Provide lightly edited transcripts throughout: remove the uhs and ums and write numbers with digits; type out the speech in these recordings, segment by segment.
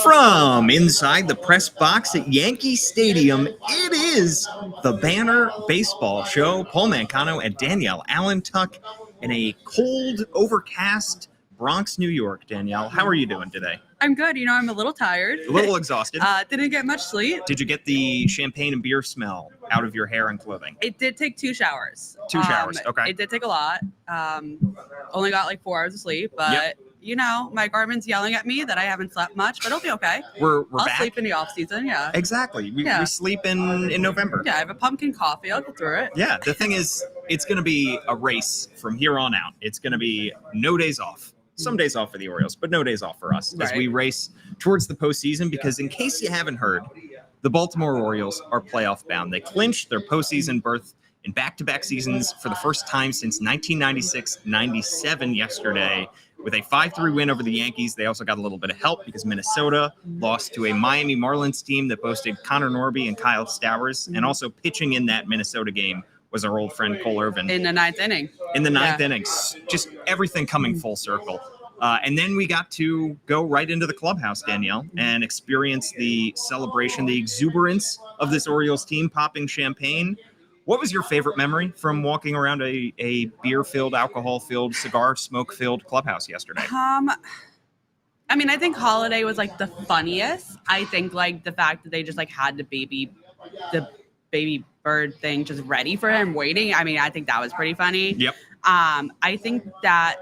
From inside the press box at Yankee Stadium, it is the Banner Baseball Show. Paul Mancano and Danielle Allentuck in a cold, overcast Bronx, New York. Danielle, how are you doing today? I'm good. I'm a little tired. A little exhausted. Didn't get much sleep. Did you get the champagne and beer smell out of your hair and clothing? It did take 2 showers. 2 showers, okay. It did take a lot. Only got like 4 hours of sleep, but my Garmin's yelling at me that I haven't slept much, but it'll be okay. We're I'll back. sleep in the off season, yeah. Exactly. We sleep in November. Yeah, I have a pumpkin coffee. I'll get through it. Yeah, the thing is, it's going to be a race from here on out. It's going to be no days off. Some days off for the Orioles, but no days off for us as we race towards the postseason. Because in case you haven't heard, the Baltimore Orioles are playoff bound. They clinched their postseason berth in back-to-back seasons for the first time since 1996-97 yesterday with a 5-3 win over the Yankees. They also got a little bit of help because Minnesota lost to a Miami Marlins team that boasted Connor Norby and Kyle Stowers, and also pitching in that Minnesota game was our old friend Cole Irvin. In the ninth inning. In the ninth inning. Just everything coming full circle. And then we got to go right into the clubhouse, Danielle, and experience the celebration, the exuberance of this Orioles team popping champagne. What was your favorite memory from walking around a beer-filled, alcohol-filled, cigar smoke-filled clubhouse yesterday? I think Holiday was like the funniest. I think like the fact that they just like had the baby bird thing just ready for him waiting. I think that was pretty funny. Yep. I think that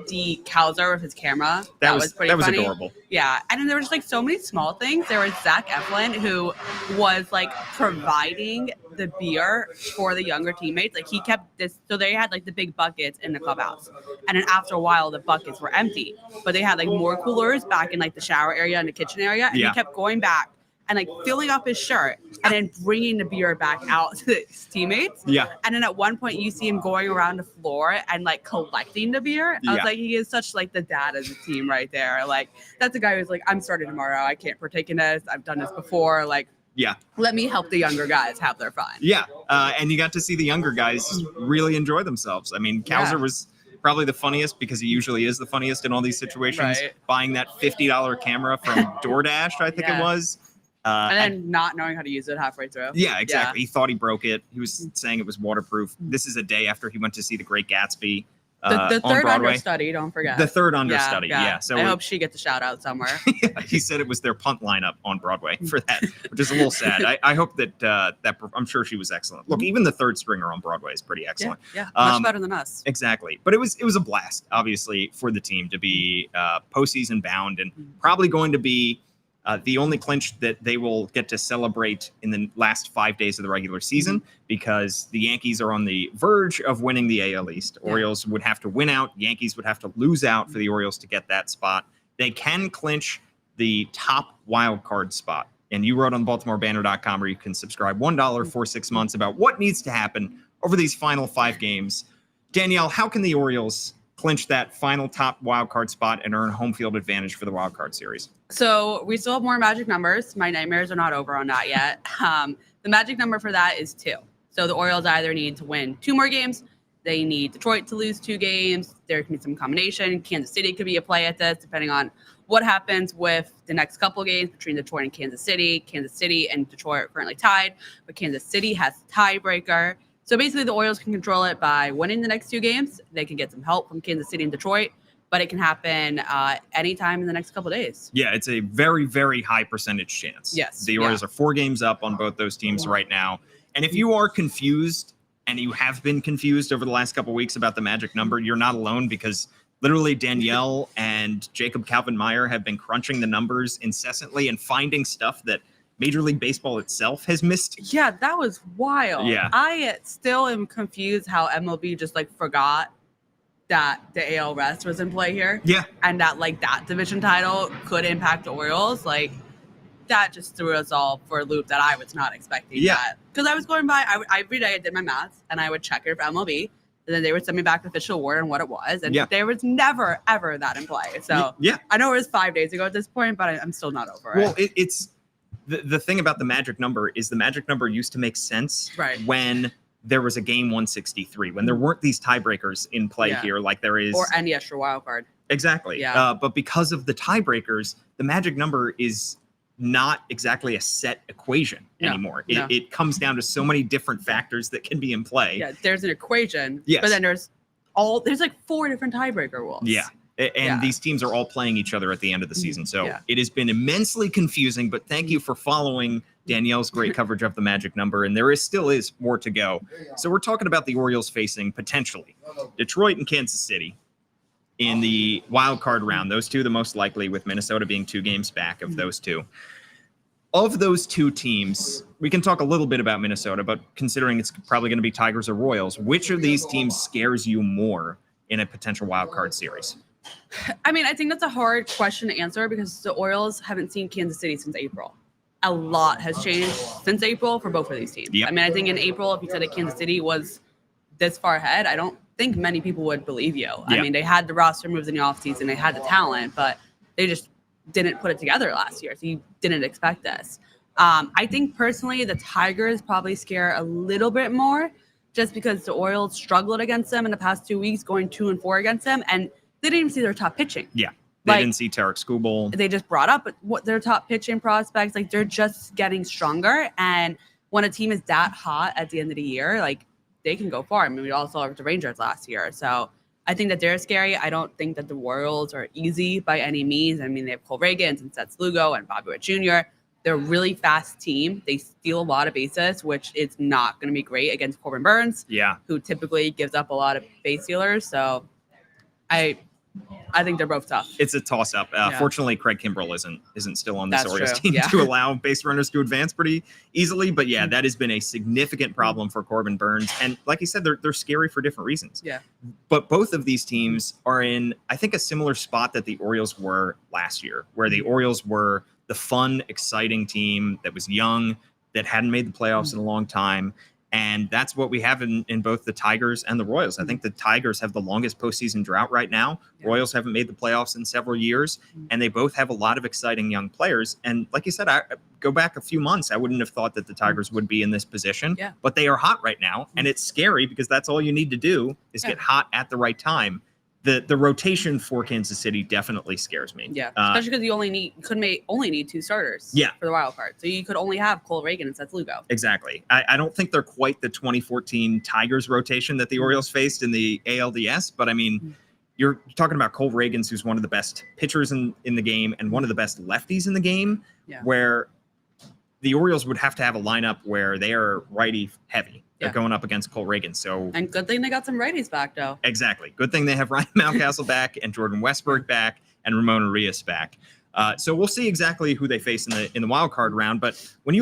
the Kowser with his camera, that was pretty funny. That was adorable. Yeah. And then there was just like so many small things. There was Zach Eflin, who was like providing the beer for the younger teammates. Like he kept this, so they had like the big buckets in the clubhouse. And then after a while, the buckets were empty, but they had like more coolers back in like the shower area and the kitchen area. And he kept going back and like filling up his shirt and then bringing the beer back out to his teammates. Yeah. And then at one point you see him going around the floor and like collecting the beer. I was like, he is such like the dad of the team right there. Like that's a guy who's like, I'm starting tomorrow. I can't partake in this. I've done this before. Like, let me help the younger guys have their fun. Yeah. And you got to see the younger guys really enjoy themselves. Kowser was probably the funniest because he usually is the funniest in all these situations. Right. Buying that $50 camera from DoorDash, I think it was. And then not knowing how to use it halfway through. Yeah, exactly. He thought he broke it. He was saying it was waterproof. This is a day after he went to see The Great Gatsby the on third Broadway. Understudy, don't forget. The third understudy, yeah. So I hope she gets a shout out somewhere. He said it was their punt lineup on Broadway for that, which is a little sad. I hope that I'm sure she was excellent. Look, even the third stringer on Broadway is pretty excellent. Yeah, much better than us. Exactly. But it was a blast, obviously, for the team to be postseason bound and probably going to be the only clinch that they will get to celebrate in the last 5 days of the regular season, because the Yankees are on the verge of winning the AL East. Orioles would have to win out. Yankees would have to lose out for the Orioles to get that spot. They can clinch the top wild card spot. And you wrote on BaltimoreBanner.com, where you can subscribe $1 for 6 months, about what needs to happen over these final 5 games. Danielle, how can the Orioles clinch that final top wild card spot and earn home field advantage for the wild card series? So we still have more magic numbers. My nightmares are not over on that yet. The magic number for that is 2. So the Orioles either need to win 2 more games. They need Detroit to lose 2 games. There can be some combination. Kansas City could be a play at this, depending on what happens with the next couple games between Detroit and Kansas City. Kansas City and Detroit are currently tied, but Kansas City has the tiebreaker. So basically the Orioles can control it by winning the next 2 games. They can get some help from Kansas City and Detroit, but it can happen anytime in the next couple of days. Yeah, it's a very, very high percentage chance. Yes. The Orioles are 4 games up on both those teams right now. And if you are confused, and you have been confused over the last couple of weeks about the magic number, you're not alone, because literally Danielle and Jacob Calvin-Meyer have been crunching the numbers incessantly and finding stuff that Major League Baseball itself has missed. Yeah, that was wild. Yeah. I still am confused how MLB just like forgot that the AL West was in play here. Yeah. And that like that division title could impact the Orioles. Like that just threw us all for a loop that I was not expecting. Yeah. Because I was going by, every day I did my math and I would check it for MLB. And then they would send me back the official award and what it was. And there was never, ever that in play. So I know it was 5 days ago at this point, but I'm still not over it. Well, it's the thing about the magic number is the magic number used to make sense when there was a game 163, when there weren't these tiebreakers in play here like there is. Or any extra wild card. Exactly. Yeah. But because of the tiebreakers, the magic number is not exactly a set equation anymore. No. It comes down to so many different factors that can be in play. Yeah, there's an equation, Yes. but then there's like 4 different tiebreaker rules. Yeah. And Yeah. these teams are all playing each other at the end of the season. So Yeah. it has been immensely confusing, but thank you for following Danielle's great coverage of the magic number. And there still is more to go. So we're talking about the Orioles facing potentially Detroit and Kansas City in the wild card round. Those two the most likely, with Minnesota being 2 games back of those two. Of those 2 teams, we can talk a little bit about Minnesota, but considering it's probably going to be Tigers or Royals, which of these teams scares you more in a potential wild card series? I mean, I think that's a hard question to answer because the Orioles haven't seen Kansas City since April. A lot has changed since April for both of these teams. Yep. I mean, I think in April, if you said that Kansas City was this far ahead, I don't think many people would believe you. Yeah. I mean, they had the roster moves in the offseason, they had the talent, but they just didn't put it together last year. So you didn't expect this. I think personally, the Tigers probably scare a little bit more just because the Orioles struggled against them in the past 2 weeks, going 2-4 against them, and they didn't even see their top pitching. Yeah. They didn't see Tarek Skubal. They just brought up what their top pitching prospects, like they're just getting stronger. And when a team is that hot at the end of the year, like they can go far. I mean, we all saw the Rangers last year. So I think that they're scary. I don't think that the Royals are easy by any means. I mean, they have Cole Reagans and Seth Lugo and Bobby Witt Jr. They're a really fast team. They steal a lot of bases, which is not going to be great against Corbin Burns, who typically gives up a lot of base stealers. So I think they're both tough. It's a toss-up. Fortunately, Craig Kimbrell isn't still on this That's Orioles true. team to allow base runners to advance pretty easily. But yeah, that has been a significant problem for Corbin Burns. And like you said, they're scary for different reasons. Yeah. But both of these teams are in, I think, a similar spot that the Orioles were last year, where the Orioles were the fun, exciting team that was young, that hadn't made the playoffs in a long time. And that's what we have in both the Tigers and the Royals. I think the Tigers have the longest postseason drought right now. Royals haven't made the playoffs in several years, and they both have a lot of exciting young players. And like you said, I go back a few months, I wouldn't have thought that the Tigers would be in this position, but they are hot right now. And it's scary because that's all you need to do is get hot at the right time. The rotation for Kansas City definitely scares me. Yeah, especially because you only need 2 starters. For the wild card, so you could only have Cole Reagan and Seth Lugo. Exactly. I don't think they're quite the 2014 Tigers rotation that the Orioles faced in the ALDS, but I mean, you're talking about Cole Reagans, who's one of the best pitchers in the game and one of the best lefties in the game, where the Orioles would have to have a lineup where they are righty heavy. They're going up against Cole Reagan. And good thing they got some righties back, though. Exactly. Good thing they have Ryan Mountcastle back and Jordan Westberg back and Ramon Arias back. So we'll see exactly who they face in the wild card round. But when you